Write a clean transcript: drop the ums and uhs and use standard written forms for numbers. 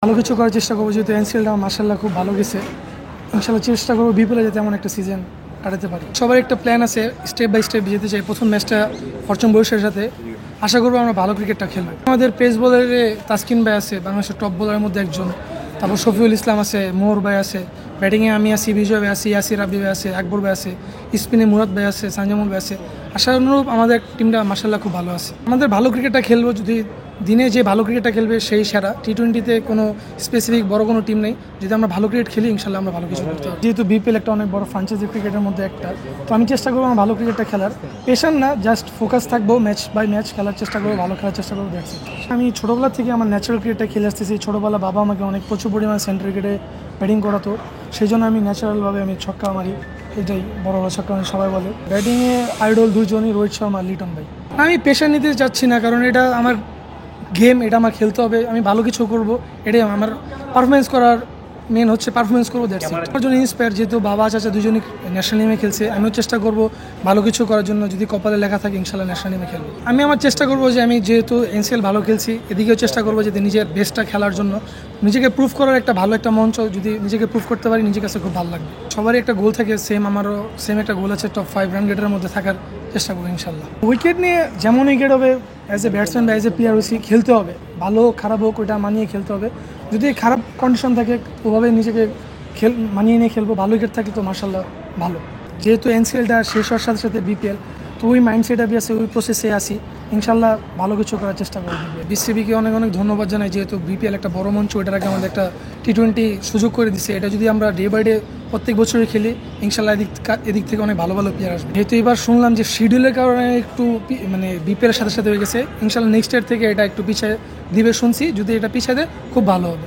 ভালো কিছু করার চেষ্টা করবো, যেহেতু এনসিএলটা মার্শাল্লাহ খুব ভালো গেছে। ইনশাল্লাহ চেষ্টা করবো বিপিএলে যাতে এমন একটা সিজন কাটাতে পারি। সবার একটা প্ল্যান আছে, স্টেপ বাই স্টেপ যেতে চাই। প্রথম ম্যাচটা ফরচুন বরিশালের সাথে, আশা করবো আমরা ভালো ক্রিকেটটা খেলবো। আমাদের পেস বোলারে তাসকিন ভাই আছে, বাংলাদেশের টপ বোলারের মধ্যে একজন। তারপর শফিউল ইসলাম আছে, মোহর ভাই আছে। ব্যাটিংয়ে আমি আছি, বিজয় ভাই আছি, ইয়াসির রাব্বি ভাই আছে, আকবর ভাই আছে। স্পিনে মুরাদ ভাই আছে, সানজামুল ভাই আছে। আশানুরূপ আমাদের টিমটা মার্শাল্লাহ খুব ভালো আছে। আমাদের ভালো ক্রিকেটটা খেলবো, যদি দিনে যে ভালো ক্রিকেটটা খেলবে সেই সেরা। টি-20তে কোনো স্পেসিফিক বড় কোনো টিম নেই, যদি আমরা ভালো ক্রিকেট খেলি ইনশাল্লাহ আমরা ভালো কিছু করতে পারবো। যেহেতু বিপিএল একটা অনেক বড় ফ্রাঞ্চাইজি ক্রিকেটের মধ্যে একটা, তো আমি চেষ্টা করবো আমার ভালো ক্রিকেটটা খেলার। পেশার না, জাস্ট ফোকাস থাকবো, ম্যাচ বাই ম্যাচ খেলার চেষ্টা করবো, ভালো খেলার চেষ্টা করবো, দ্যাটস ইট। আমি ছোটোবেলা থেকে আমার ন্যাচারাল ক্রিকেটটা খেলে আসতেছি। ছোটোবেলা বাবা আমাকে অনেক প্রচুর পরিমাণে সেন্টার ক্রিকেটে ব্যাটিং করাতো, সেই জন্য আমি ন্যাচারালভাবে আমি ছক্কা মারি। এটাই বড় বড় ছক্কা মানে সবাই বলে। ব্যাটিংয়ে আইডল দুজনই, রোহিত শর্মা, লিটন ভাই। আমি পেশা নিতে চাচ্ছি না, কারণ এটা আমার গেম, এটা আমার খেলতে হবে, আমি ভালো কিছু করব, এটাই আমার পারফরমেন্স করার মেন হচ্ছে পারফরমেন্স করবো। That's it. আমার জন্য ইন্সপায়ার, যেহেতু বাবা চাচা দুজনই ন্যাশনাল টিমে খেলছে, আমিও চেষ্টা করব ভালো কিছু করার জন্য। যদি কপালে লেখা থাকে ইনশাল্লাহ ন্যাশনাল টিমে খেলবো। আমি আমার চেষ্টা করবো যে আমি যেহেতু এনসিএল ভালো খেলছি, এদিকেও চেষ্টা করবো যে নিজের বেস্টটা খেলার জন্য, নিজেকে প্রুভ করার একটা ভালো একটা মঞ্চ। যদি নিজেকে প্রুভ করতে পারি নিজের কাছে খুব ভালো লাগবে। সবারই একটা গোল থাকে, আমারও সেম একটা গোল আছে, টপ 5 রান গেটের মধ্যে থাকার চেষ্টা করবো ইনশাল্লাহ। উইকেট নিয়ে যেমন উইকেট হবে, অ্যাজ এ ব্যাটসম্যান বা অ্যাজ এ প্লেয়ার হয়েছি, খেলতে হবে, ভালো খারাপ হোক ওইটা মানিয়ে খেলতে হবে। যদি খারাপ কন্ডিশন থাকে ওভাবে নিজেকে মানিয়ে নিয়ে খেলবো। ভালো উইকেট থাকে তো মার্শাল্লাহ ভালো। যেহেতু এনসিএলটা শেষ হওয়ার সাথে সাথে বিপিএল, তো ওই মাইন্ডসেট আমি আছে, ওই প্রসেসে আসি। ইনশাল্লাহ ভালো কিছু করার চেষ্টা করবো। বিসিবিকে অনেক অনেক ধন্যবাদ জানাই, যেহেতু বিপিএল একটা বড় মঞ্চ, ওইটার আগে আমাদের একটা টি-20 সুযোগ করে দিচ্ছে। এটা যদি আমরা ডে বাই ডে প্রত্যেক বছরই খেলি ইনশাল্লাহ এদিক থেকে অনেক ভালো ভালো প্লেয়ার আসবে। যেহেতু এবার শুনলাম যে শিডিউলের কারণে একটু মানে বিপিএলের সাথে সাথে হয়ে গেছে, ইনশাল্লাহ নেক্সট ইয়ার থেকে এটা একটু পিছিয়ে দিবে শুনছি। যদি এটা পিছিয়ে দেয় খুব ভালো হবে।